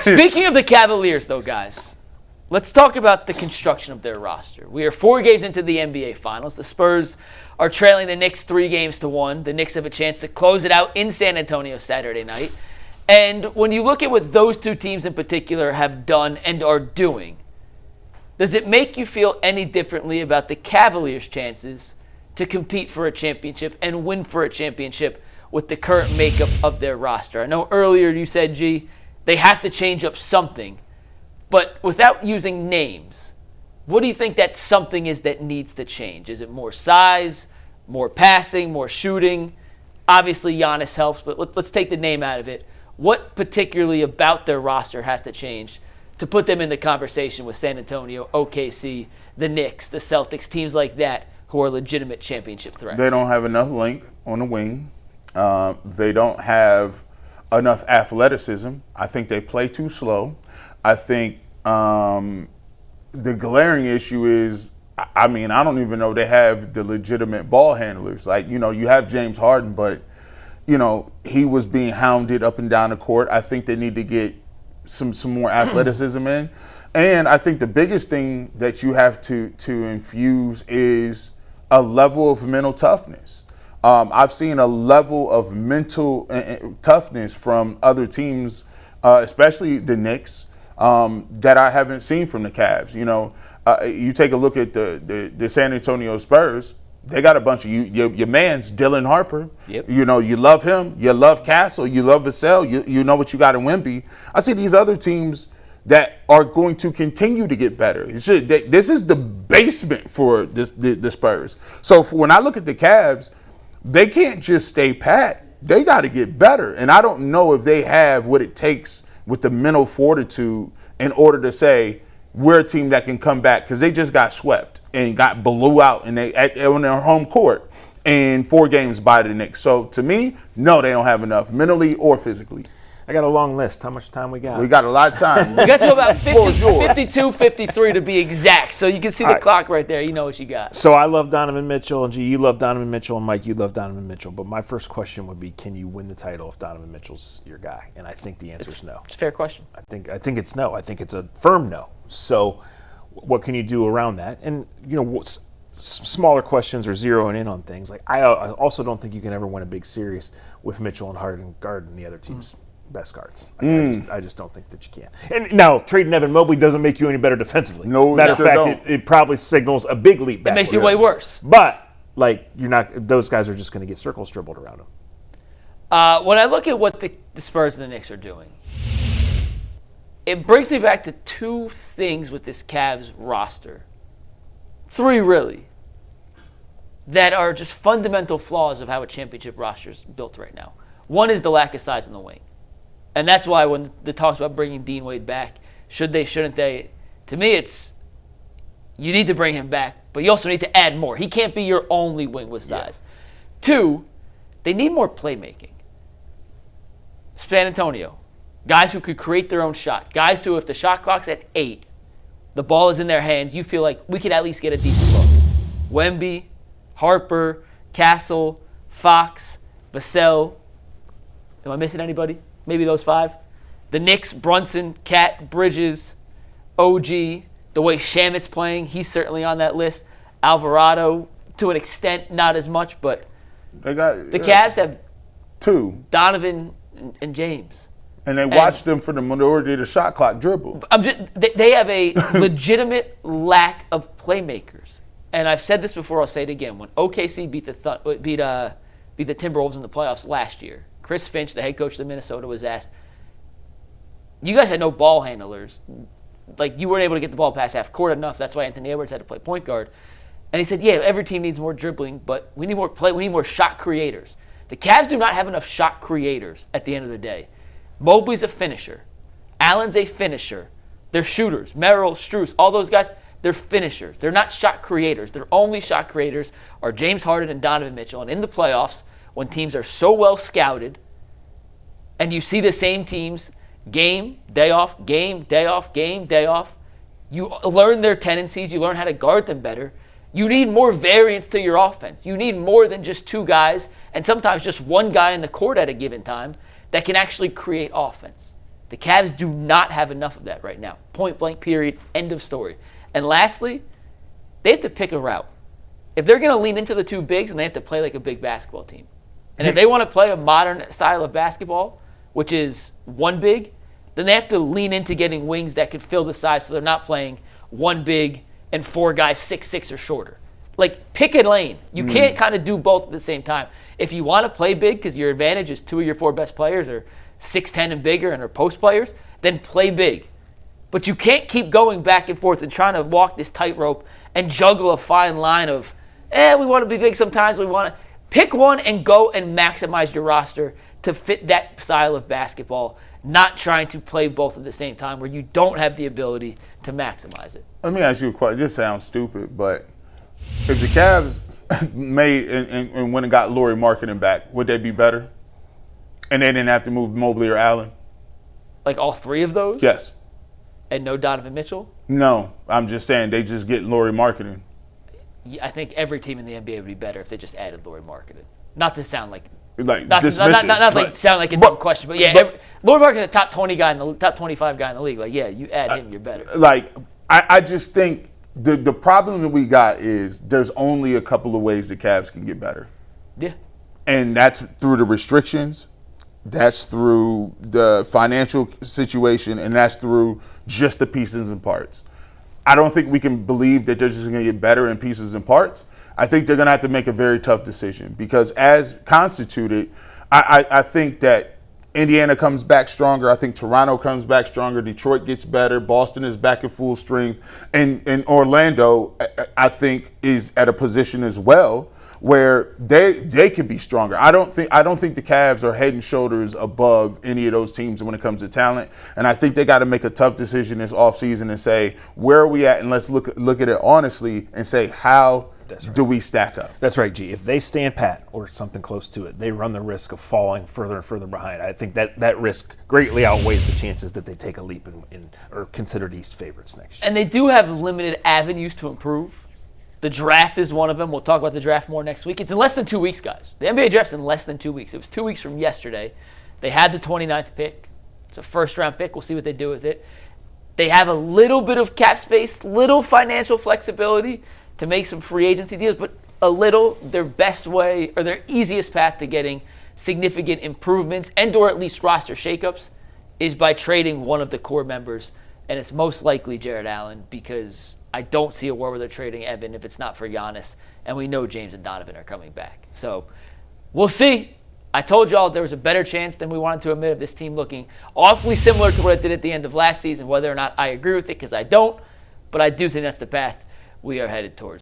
Speaking of the Cavaliers, though, guys, let's talk about the construction of their roster. We are 4 games into the NBA Finals. The Spurs are trailing the Knicks 3-1. The Knicks have a chance to close it out in San Antonio Saturday night. And when you look at what those two teams in particular have done and are doing, does it make you feel any differently about the Cavaliers' chances to compete for a championship and win for a championship with the current makeup of their roster? I know earlier you said, G, they have to change up something. But without using names, what do you think that something is that needs to change? Is it more size, more passing, more shooting? Obviously, Giannis helps, but let's take the name out of it. What particularly about their roster has to change to put them in the conversation with San Antonio, OKC, the Knicks, the Celtics, teams like that who are legitimate championship threats? They don't have enough length on the wing. They don't have enough athleticism. I think they play too slow. I think the glaring issue is, I don't even know they have the legitimate ball handlers. Like, you have James Harden, but, he was being hounded up and down the court. I think they need to get some more athleticism in. And I think the biggest thing that you have to infuse is a level of mental toughness. I've seen a level of mental toughness from other teams, especially the Knicks, that I haven't seen from the Cavs. You take a look at the San Antonio Spurs. They got a bunch of your man's Dylan Harper. Yep. You love him. You love Castle. You love Vassell. You know what you got in Wemby. I see these other teams that are going to continue to get better. This is the basement for the Spurs. So when I look at the Cavs, they can't just stay pat. They got to get better. And I don't know if they have what it takes with the mental fortitude in order to say we're a team that can come back, because they just got swept and got blew out on their home court in 4 games by the Knicks. So to me, no, they don't have enough mentally or physically. I got a long list. How much time we got? We got a lot of time. We got to about 52, 53 to be exact. So you can see the clock right there. You know what you got. So I love Donovan Mitchell, and G, you love Donovan Mitchell, and Mike, you love Donovan Mitchell. But my first question would be, can you win the title if Donovan Mitchell's your guy? And I think the answer is no. It's a fair question. I think it's no. I think it's a firm no. So what can you do around that? And, smaller questions or zeroing in on things. Like I also don't think you can ever win a big series with Mitchell and Harden guarding the other team's best guards. I just don't think that you can. And now, trading Evan Mobley doesn't make you any better defensively. No, matter of fact, it probably signals a big leap back. It makes you way worse. But you're not. Those guys are just going to get circles dribbled around them. When I look at what the Spurs and the Knicks are doing, it brings me back to 2 things with this Cavs roster. 3 really, that are just fundamental flaws of how a championship roster is built right now. One is the lack of size in the wing. And that's why when the talks about bringing Dean Wade back, should they, shouldn't they, to me it's, you need to bring him back, but you also need to add more. He can't be your only wing with size. Yeah. 2, they need more playmaking. San Antonio, guys who could create their own shot. Guys who, if the shot clock's at 8, the ball is in their hands, you feel like we could at least get a decent look. Wemby, Harper, Castle, Fox, Vassell. Am I missing anybody? Maybe those 5. The Knicks, Brunson, Cat, Bridges, OG, the way Shamit's playing, he's certainly on that list. Alvarado, to an extent, not as much, but the Cavs have 2. Donovan and James. And they watched them for the majority of the shot clock dribble. They have a legitimate lack of playmakers. And I've said this before, I'll say it again. When OKC beat the Timberwolves in the playoffs last year, Chris Finch, the head coach of Minnesota, was asked, you guys had no ball handlers. Like, you weren't able to get the ball past half court enough. That's why Anthony Edwards had to play point guard. And he said, yeah, every team needs more dribbling, but we need more play. We need more shot creators. The Cavs do not have enough shot creators at the end of the day. Mobley's a finisher. Allen's a finisher. They're shooters. Merrill, Strus, all those guys, they're finishers. They're not shot creators. Their only shot creators are James Harden and Donovan Mitchell. And in the playoffs, when teams are so well scouted, and you see the same teams game, day off, game, day off, game, day off, you learn their tendencies, you learn how to guard them better. You need more variance to your offense. You need more than just 2 guys, and sometimes just 1 guy in the court at a given time that can actually create offense. The Cavs do not have enough of that right now. Point blank, period, end of story. And lastly, they have to pick a route. If they're going to lean into the two bigs, then they have to play like a big basketball team. And if they want to play a modern style of basketball, which is one big, then they have to lean into getting wings that could fill the size so they're not playing one big and four guys 6'6" or shorter. Like, pick a lane. You can't kind of do both at the same time. If you want to play big because your advantage is two of your four best players are 6'10" and bigger and are post players, then play big. But you can't keep going back and forth and trying to walk this tightrope and juggle a fine line of, we want to be big sometimes, we want to. Pick one and go and maximize your roster to fit that style of basketball, not trying to play both at the same time where you don't have the ability to maximize it. Let me ask you a question. This sounds stupid, but if the Cavs made and went and got Lauri Markkanen back, would they be better? And they didn't have to move Mobley or Allen? Like all three of those? Yes. And no Donovan Mitchell? No, I'm just saying they just get Lauri Markkanen. I think every team in the NBA would be better if they just added Lauri Markkanen. Not to sound like dismissive, not like sound like a dumb question, but yeah, Lauri Markkanen's a top 20 guy in the top 25 guy in the league. Like, yeah, you add him, you're better. Like, I just think the problem that we got is there's only a couple of ways the Cavs can get better. Yeah. And that's through the restrictions, that's through the financial situation, and that's through just the pieces and parts. I don't think we can believe that they're just going to get better in pieces and parts. I think they're going to have to make a very tough decision because as constituted, I think that Indiana comes back stronger. I think Toronto comes back stronger. Detroit gets better. Boston is back at full strength. And Orlando, I think, is at a position as well where they could be stronger. I don't think the Cavs are head and shoulders above any of those teams when it comes to talent. And I think they got to make a tough decision this offseason and say, where are we at? And let's look at it honestly and say, how do we stack up? That's right, G. If they stand pat or something close to it, they run the risk of falling further and further behind. I think that risk greatly outweighs the chances that they take a leap in or considered East favorites next year. And they do have limited avenues to improve. The draft is one of them. We'll talk about the draft more next week. It's in less than 2 weeks, guys. The NBA draft's in less than 2 weeks. It was 2 weeks from yesterday. They had the 29th pick. It's a first-round pick. We'll see what they do with it. They have a little bit of cap space, little financial flexibility to make some free agency deals, but a little. Their best way or their easiest path to getting significant improvements and or at least roster shakeups is by trading one of the core members, and it's most likely Jarrett Allen because I don't see a world where they're trading Evan if it's not for Giannis, and we know James and Donovan are coming back. So we'll see. I told y'all there was a better chance than we wanted to admit of this team looking awfully similar to what it did at the end of last season, whether or not I agree with it, because I don't, but I do think that's the path we are headed towards.